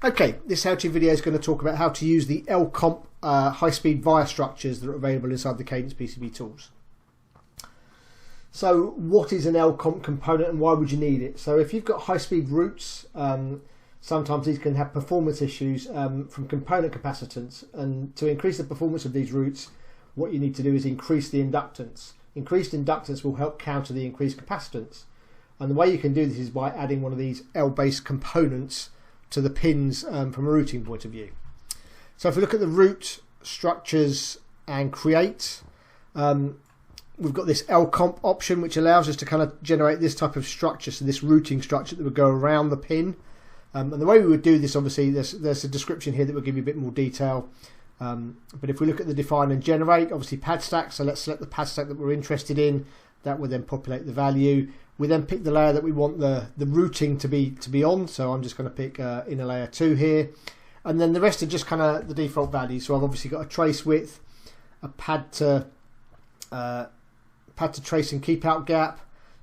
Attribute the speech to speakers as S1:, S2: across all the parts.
S1: Okay, this how-to video is going to talk about how to use the LComp high-speed via structures that are available inside the Cadence PCB tools. So what is an LComp component and why would you need it? So if you've got high-speed routes, sometimes these can have performance issues from component capacitance, and to increase the performance of these routes, what you need to do is increase the inductance. Increased inductance will help counter the increased capacitance, and the way you can do this is by adding one of these L-based components to the pins from a routing point of view. So if we look at the route, structures and create, we've got this LComp option which allows us to kind of generate this type of structure, so this routing structure that would go around the pin. And the way we would do this, obviously there's a description here that will give you a bit more detail, but if we look at the define and generate, obviously pad stack, so let's select the pad stack that we're interested in. That will then populate the value. We then pick the layer that we want the routing to be on, so I'm just going to pick inner layer 2 here, and then the rest are just kind of the default values. So I've obviously got a trace width, a pad to trace and keep out gap,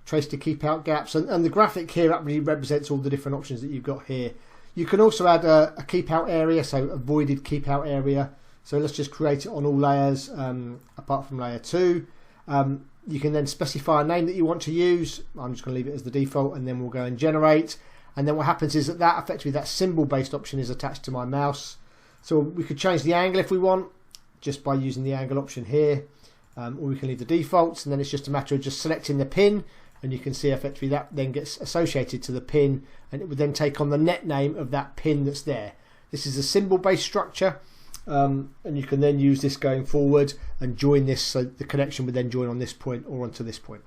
S1: trace to keep out gaps, and the graphic here actually represents all the different options that you've got here. You can also add a keep out area, so a voided keep out area. So let's just create it on all layers apart from layer 2. You can then specify a name that you want to use. I'm just going to leave it as the default, and then we'll go and generate. And then what happens is that effectively that symbol based option is attached to my mouse. So we could change the angle if we want, just by using the angle option here, or we can leave the defaults, and then it's just a matter of just selecting the pin, and you can see effectively that then gets associated to the pin, and it would then take on the net name of that pin that's there. This is a symbol based structure. And you can then use this going forward and join this, so the connection would then join on this point or onto this point.